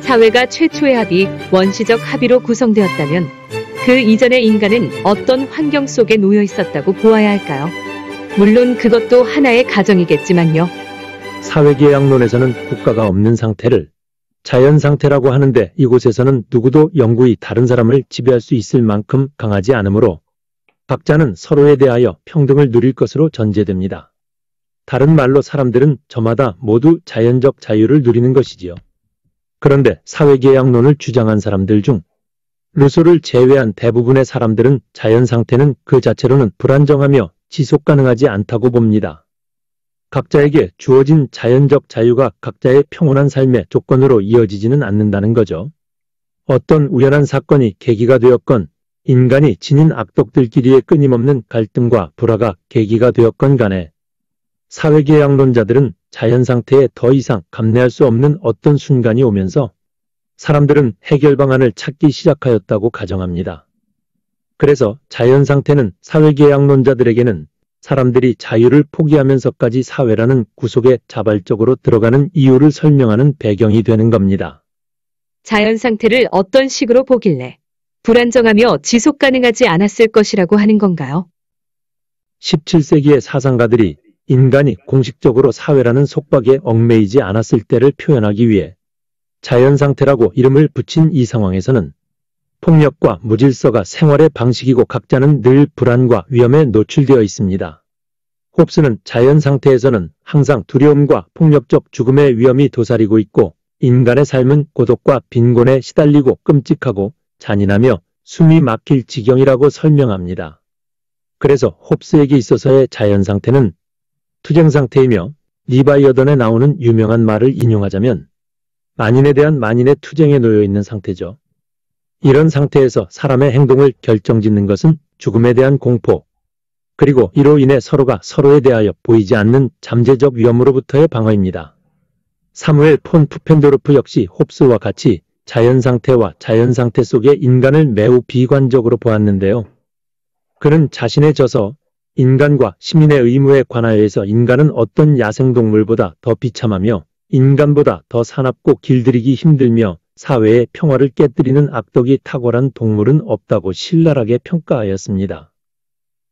사회가 최초의 합의, 원시적 합의로 구성되었다면 그 이전의 인간은 어떤 환경 속에 놓여 있었다고 보아야 할까요? 물론 그것도 하나의 가정이겠지만요. 사회계약론에서는 국가가 없는 상태를 자연상태라고 하는데, 이곳에서는 누구도 영구히 다른 사람을 지배할 수 있을 만큼 강하지 않으므로 각자는 서로에 대하여 평등을 누릴 것으로 전제됩니다. 다른 말로 사람들은 저마다 모두 자연적 자유를 누리는 것이지요. 그런데 사회계약론을 주장한 사람들 중 루소를 제외한 대부분의 사람들은 자연상태는 그 자체로는 불안정하며 지속 가능하지 않다고 봅니다. 각자에게 주어진 자연적 자유가 각자의 평온한 삶의 조건으로 이어지지는 않는다는 거죠. 어떤 우연한 사건이 계기가 되었건, 인간이 지닌 악덕들끼리의 끊임없는 갈등과 불화가 계기가 되었건 간에 사회계약론자들은 자연상태에 더 이상 감내할 수 없는 어떤 순간이 오면서 사람들은 해결 방안을 찾기 시작하였다고 가정합니다. 그래서 자연상태는 사회계약론자들에게는 사람들이 자유를 포기하면서까지 사회라는 구속에 자발적으로 들어가는 이유를 설명하는 배경이 되는 겁니다. 자연 상태를 어떤 식으로 보길래 불안정하며 지속 가능하지 않았을 것이라고 하는 건가요? 17세기의 사상가들이 인간이 공식적으로 사회라는 속박에 얽매이지 않았을 때를 표현하기 위해 자연상태라고 이름을 붙인 이 상황에서는 폭력과 무질서가 생활의 방식이고 각자는 늘 불안과 위험에 노출되어 있습니다. 홉스는 자연상태에서는 항상 두려움과 폭력적 죽음의 위험이 도사리고 있고, 인간의 삶은 고독과 빈곤에 시달리고 끔찍하고 잔인하며 숨이 막힐 지경이라고 설명합니다. 그래서 홉스에게 있어서의 자연상태는 투쟁상태이며, 리바이어던에 나오는 유명한 말을 인용하자면 만인에 대한 만인의 투쟁에 놓여 있는 상태죠. 이런 상태에서 사람의 행동을 결정짓는 것은 죽음에 대한 공포, 그리고 이로 인해 서로가 서로에 대하여 보이지 않는 잠재적 위험으로부터의 방어입니다. 사무엘 폰 푸펜도르프 역시 홉스와 같이 자연상태와 자연상태 속의 인간을 매우 비관적으로 보았는데요. 그는 자신의 저서 인간과 시민의 의무에 관하여서 인간은 어떤 야생동물보다 더 비참하며 인간보다 더 사납고 길들이기 힘들며 사회의 평화를 깨뜨리는 악덕이 탁월한 동물은 없다고 신랄하게 평가하였습니다.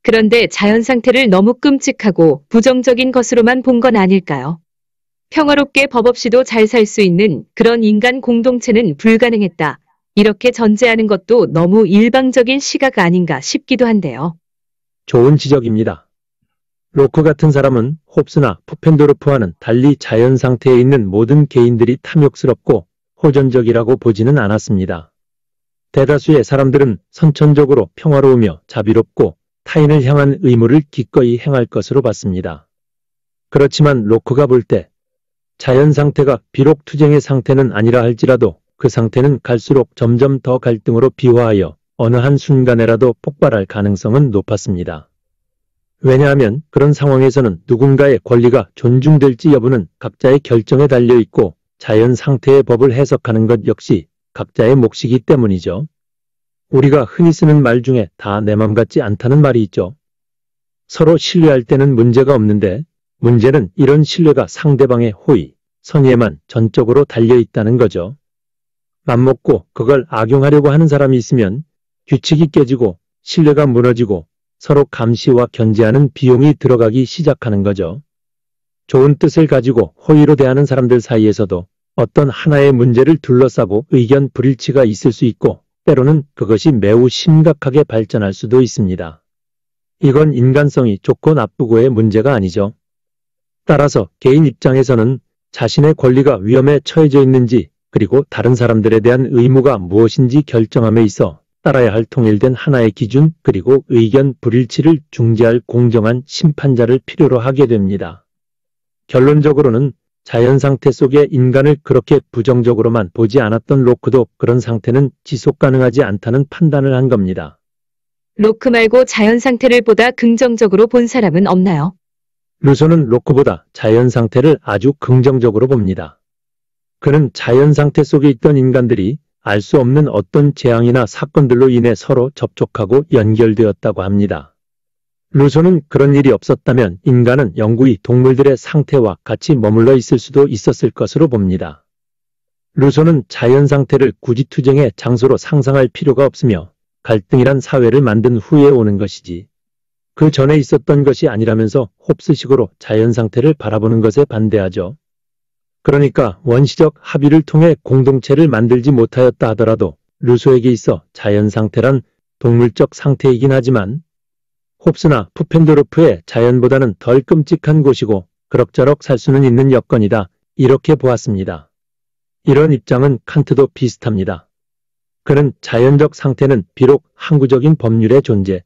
그런데 자연 상태를 너무 끔찍하고 부정적인 것으로만 본 건 아닐까요? 평화롭게 법 없이도 잘 살 수 있는 그런 인간 공동체는 불가능했다. 이렇게 전제하는 것도 너무 일방적인 시각 아닌가 싶기도 한데요. 좋은 지적입니다. 로크 같은 사람은 홉스나 푸펜도르프와는 달리 자연 상태에 있는 모든 개인들이 탐욕스럽고 호전적이라고 보지는 않았습니다. 대다수의 사람들은 선천적으로 평화로우며 자비롭고 타인을 향한 의무를 기꺼이 행할 것으로 봤습니다. 그렇지만 로크가 볼 때 자연 상태가 비록 투쟁의 상태는 아니라 할지라도 그 상태는 갈수록 점점 더 갈등으로 비화하여 어느 한 순간에라도 폭발할 가능성은 높았습니다. 왜냐하면 그런 상황에서는 누군가의 권리가 존중될지 여부는 각자의 결정에 달려있고, 자연 상태의 법을 해석하는 것 역시 각자의 몫이기 때문이죠. 우리가 흔히 쓰는 말 중에 다 내 맘 같지 않다는 말이 있죠. 서로 신뢰할 때는 문제가 없는데, 문제는 이런 신뢰가 상대방의 호의, 선의에만 전적으로 달려있다는 거죠. 맘먹고 그걸 악용하려고 하는 사람이 있으면 규칙이 깨지고 신뢰가 무너지고 서로 감시와 견제하는 비용이 들어가기 시작하는 거죠. 좋은 뜻을 가지고 호의로 대하는 사람들 사이에서도 어떤 하나의 문제를 둘러싸고 의견 불일치가 있을 수 있고, 때로는 그것이 매우 심각하게 발전할 수도 있습니다. 이건 인간성이 좋고 나쁘고의 문제가 아니죠. 따라서 개인 입장에서는 자신의 권리가 위험에 처해져 있는지, 그리고 다른 사람들에 대한 의무가 무엇인지 결정함에 있어 따라야 할 통일된 하나의 기준, 그리고 의견 불일치를 중재할 공정한 심판자를 필요로 하게 됩니다. 결론적으로는 자연 상태 속의 인간을 그렇게 부정적으로만 보지 않았던 로크도 그런 상태는 지속 가능하지 않다는 판단을 한 겁니다. 로크 말고 자연 상태를 보다 긍정적으로 본 사람은 없나요? 루소는 로크보다 자연 상태를 아주 긍정적으로 봅니다. 그는 자연 상태 속에 있던 인간들이 알 수 없는 어떤 재앙이나 사건들로 인해 서로 접촉하고 연결되었다고 합니다. 루소는 그런 일이 없었다면 인간은 영구히 동물들의 상태와 같이 머물러 있을 수도 있었을 것으로 봅니다. 루소는 자연 상태를 굳이 투쟁의 장소로 상상할 필요가 없으며 갈등이란 사회를 만든 후에 오는 것이지 그 전에 있었던 것이 아니라면서 홉스식으로 자연 상태를 바라보는 것에 반대하죠. 그러니까 원시적 합의를 통해 공동체를 만들지 못하였다 하더라도 루소에게 있어 자연 상태란 동물적 상태이긴 하지만 홉스나 푸펜도르프의 자연보다는 덜 끔찍한 곳이고 그럭저럭 살 수는 있는 여건이다. 이렇게 보았습니다. 이런 입장은 칸트도 비슷합니다. 그는 자연적 상태는 비록 항구적인 법률의 존재,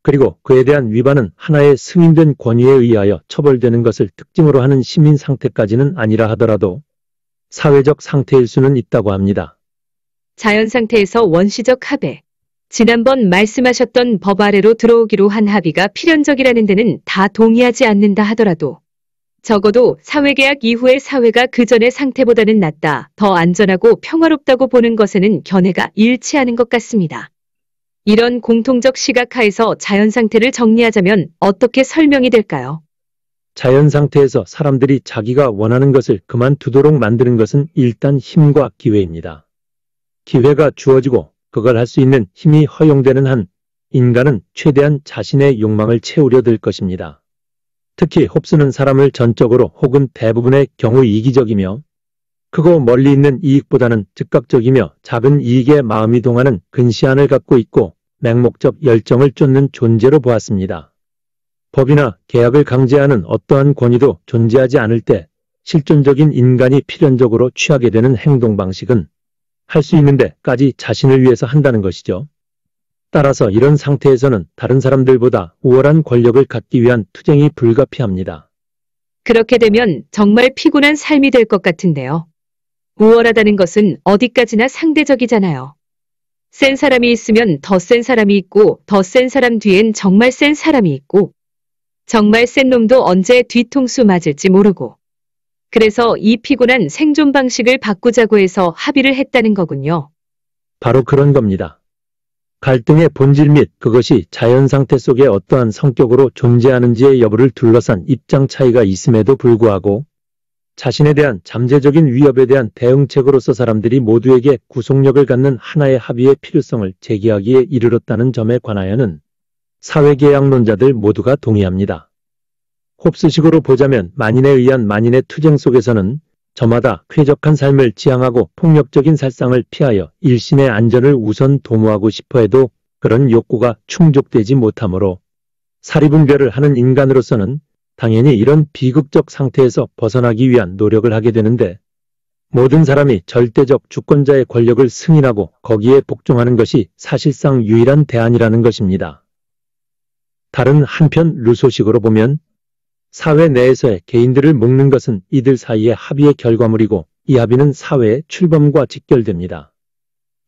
그리고 그에 대한 위반은 하나의 승인된 권위에 의하여 처벌되는 것을 특징으로 하는 시민 상태까지는 아니라 하더라도 사회적 상태일 수는 있다고 합니다. 자연 상태에서 원시적 합의. 지난번 말씀하셨던 법 아래로 들어오기로 한 합의가 필연적이라는 데는 다 동의하지 않는다 하더라도 적어도 사회계약 이후의 사회가 그 전의 상태보다는 낫다, 더 안전하고 평화롭다고 보는 것에는 견해가 일치하는 것 같습니다. 이런 공통적 시각하에서 자연 상태를 정리하자면 어떻게 설명이 될까요? 자연 상태에서 사람들이 자기가 원하는 것을 그만두도록 만드는 것은 일단 힘과 기회입니다. 기회가 주어지고 그걸 할 수 있는 힘이 허용되는 한 인간은 최대한 자신의 욕망을 채우려 들 것입니다. 특히 홉스는 사람을 전적으로 혹은 대부분의 경우 이기적이며 크고 멀리 있는 이익보다는 즉각적이며 작은 이익에 마음이 동하는 근시안을 갖고 있고 맹목적 열정을 쫓는 존재로 보았습니다. 법이나 계약을 강제하는 어떠한 권위도 존재하지 않을 때 실존적인 인간이 필연적으로 취하게 되는 행동 방식은 할 수 있는 데까지 자신을 위해서 한다는 것이죠. 따라서 이런 상태에서는 다른 사람들보다 우월한 권력을 갖기 위한 투쟁이 불가피합니다. 그렇게 되면 정말 피곤한 삶이 될 것 같은데요. 우월하다는 것은 어디까지나 상대적이잖아요. 센 사람이 있으면 더 센 사람이 있고 더 센 사람 뒤엔 정말 센 사람이 있고 정말 센 놈도 언제 뒤통수 맞을지 모르고 그래서 이 피곤한 생존 방식을 바꾸자고 해서 합의를 했다는 거군요. 바로 그런 겁니다. 갈등의 본질 및 그것이 자연 상태 속에 어떠한 성격으로 존재하는지의 여부를 둘러싼 입장 차이가 있음에도 불구하고 자신에 대한 잠재적인 위협에 대한 대응책으로서 사람들이 모두에게 구속력을 갖는 하나의 합의의 필요성을 제기하기에 이르렀다는 점에 관하여는 사회계약론자들 모두가 동의합니다. 홉스식으로 보자면 만인에 의한 만인의 투쟁 속에서는 저마다 쾌적한 삶을 지향하고 폭력적인 살상을 피하여 일신의 안전을 우선 도모하고 싶어해도 그런 욕구가 충족되지 못하므로 사리분별을 하는 인간으로서는 당연히 이런 비극적 상태에서 벗어나기 위한 노력을 하게 되는데 모든 사람이 절대적 주권자의 권력을 승인하고 거기에 복종하는 것이 사실상 유일한 대안이라는 것입니다. 다른 한편 루소식으로 보면 사회 내에서의 개인들을 묶는 것은 이들 사이의 합의의 결과물이고 이 합의는 사회의 출범과 직결됩니다.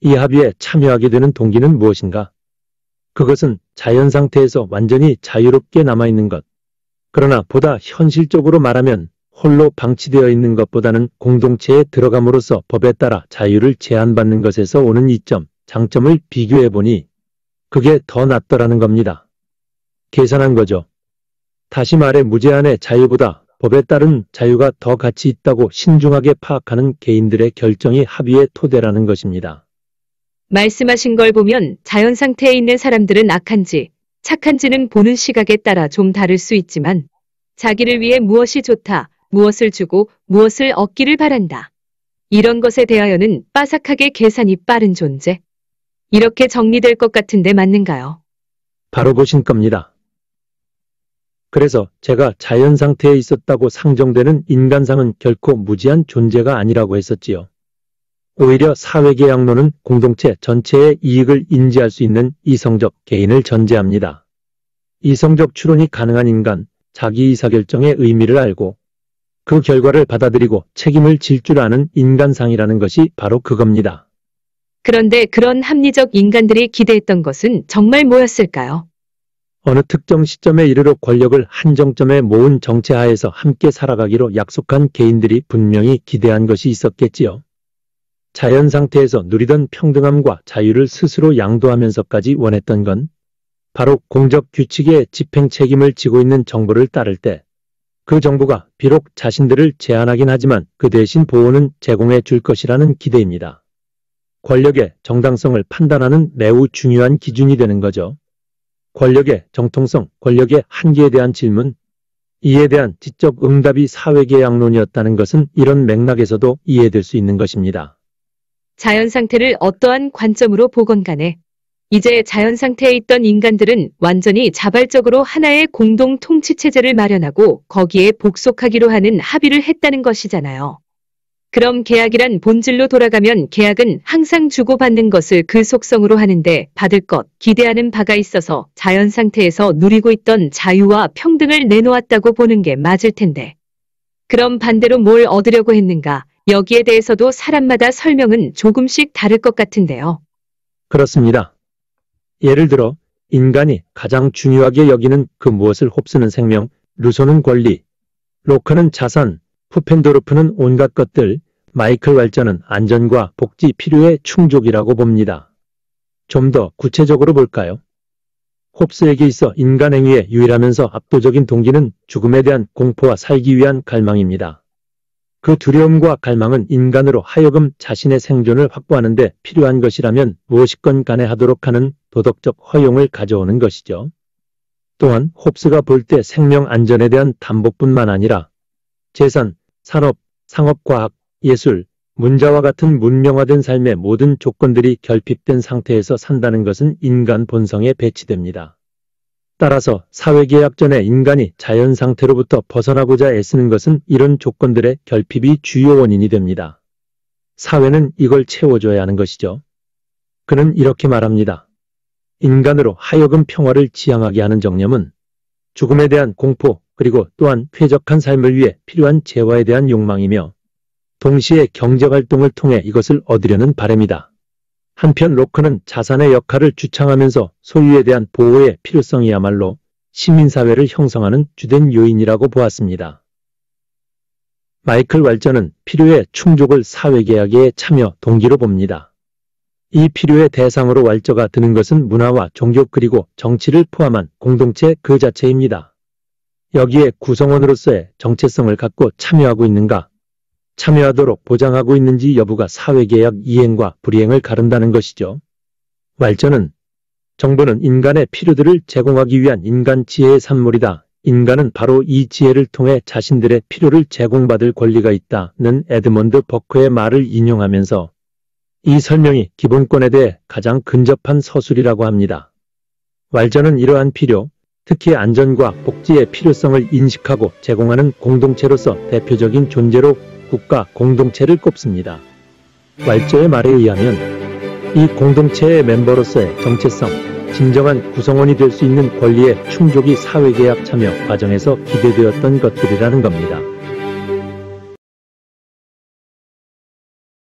이 합의에 참여하게 되는 동기는 무엇인가? 그것은 자연 상태에서 완전히 자유롭게 남아있는 것. 그러나 보다 현실적으로 말하면 홀로 방치되어 있는 것보다는 공동체에 들어감으로써 법에 따라 자유를 제한받는 것에서 오는 이점, 장점을 비교해보니 그게 더 낫더라는 겁니다. 계산한 거죠. 다시 말해 무제한의 자유보다 법에 따른 자유가 더 가치 있다고 신중하게 파악하는 개인들의 결정이 합의의 토대라는 것입니다. 말씀하신 걸 보면 자연 상태에 있는 사람들은 악한지 착한지는 보는 시각에 따라 좀 다를 수 있지만 자기를 위해 무엇이 좋다, 무엇을 주고 무엇을 얻기를 바란다. 이런 것에 대하여는 빠삭하게 계산이 빠른 존재. 이렇게 정리될 것 같은데 맞는가요? 바로 보신 겁니다. 그래서 제가 자연 상태에 있었다고 상정되는 인간상은 결코 무지한 존재가 아니라고 했었지요. 오히려 사회계약론은 공동체 전체의 이익을 인지할 수 있는 이성적 개인을 전제합니다. 이성적 추론이 가능한 인간, 자기 의사결정의 의미를 알고 그 결과를 받아들이고 책임을 질 줄 아는 인간상이라는 것이 바로 그겁니다. 그런데 그런 합리적 인간들이 기대했던 것은 정말 뭐였을까요? 어느 특정 시점에 이르러 권력을 한정점에 모은 정체하에서 함께 살아가기로 약속한 개인들이 분명히 기대한 것이 있었겠지요. 자연 상태에서 누리던 평등함과 자유를 스스로 양도하면서까지 원했던 건 바로 공적 규칙의 집행 책임을 지고 있는 정부를 따를 때 그 정부가 비록 자신들을 제한하긴 하지만 그 대신 보호는 제공해 줄 것이라는 기대입니다. 권력의 정당성을 판단하는 매우 중요한 기준이 되는 거죠. 권력의 정통성, 권력의 한계에 대한 질문, 이에 대한 지적 응답이 사회계약론이었다는 것은 이런 맥락에서도 이해될 수 있는 것입니다. 자연 상태를 어떠한 관점으로 보건 간에 이제 자연 상태에 있던 인간들은 완전히 자발적으로 하나의 공동 통치 체제를 마련하고 거기에 복속하기로 하는 합의를 했다는 것이잖아요. 그럼 계약이란 본질로 돌아가면 계약은 항상 주고받는 것을 그 속성으로 하는데 받을 것, 기대하는 바가 있어서 자연 상태에서 누리고 있던 자유와 평등을 내놓았다고 보는 게 맞을 텐데. 그럼 반대로 뭘 얻으려고 했는가? 여기에 대해서도 사람마다 설명은 조금씩 다를 것 같은데요. 그렇습니다. 예를 들어 인간이 가장 중요하게 여기는 그 무엇을 홉스는 생명, 루소는 권리, 로크는 자선, 푸펜도르프는 온갖 것들, 마이클 왈저는 안전과 복지 필요의 충족이라고 봅니다. 좀 더 구체적으로 볼까요? 홉스에게 있어 인간 행위의 유일하면서 압도적인 동기는 죽음에 대한 공포와 살기 위한 갈망입니다. 그 두려움과 갈망은 인간으로 하여금 자신의 생존을 확보하는 데 필요한 것이라면 무엇이건 간에 하도록 하는 도덕적 허용을 가져오는 것이죠. 또한 홉스가 볼 때 생명 안전에 대한 담보뿐만 아니라 재산, 산업, 상업과학, 예술, 문자와 같은 문명화된 삶의 모든 조건들이 결핍된 상태에서 산다는 것은 인간 본성에 배치됩니다. 따라서 사회계약 전에 인간이 자연 상태로부터 벗어나고자 애쓰는 것은 이런 조건들의 결핍이 주요 원인이 됩니다. 사회는 이걸 채워줘야 하는 것이죠. 그는 이렇게 말합니다. 인간으로 하여금 평화를 지향하게 하는 정념은 죽음에 대한 공포, 그리고 또한 쾌적한 삶을 위해 필요한 재화에 대한 욕망이며 동시에 경제활동을 통해 이것을 얻으려는 바람이다. 한편 로크는 자산의 역할을 주창하면서 소유에 대한 보호의 필요성이야말로 시민사회를 형성하는 주된 요인이라고 보았습니다. 마이클 왈저는 필요의 충족을 사회계약의 참여 동기로 봅니다. 이 필요의 대상으로 왈저가 드는 것은 문화와 종교 그리고 정치를 포함한 공동체 그 자체입니다. 여기에 구성원으로서의 정체성을 갖고 참여하고 있는가, 참여하도록 보장하고 있는지 여부가 사회계약 이행과 불이행을 가른다는 것이죠. 왈저는 정부는 인간의 필요들을 제공하기 위한 인간 지혜의 산물이다. 인간은 바로 이 지혜를 통해 자신들의 필요를 제공받을 권리가 있다는 에드먼드 버크의 말을 인용하면서 이 설명이 기본권에 대해 가장 근접한 서술이라고 합니다. 왈저는 이러한 필요, 특히 안전과 복지의 필요성을 인식하고 제공하는 공동체로서 대표적인 존재로 국가 공동체를 꼽습니다. 왈저의 말에 의하면 이 공동체의 멤버로서의 정체성, 진정한 구성원이 될 수 있는 권리의 충족이 사회계약 참여 과정에서 기대되었던 것들이라는 겁니다.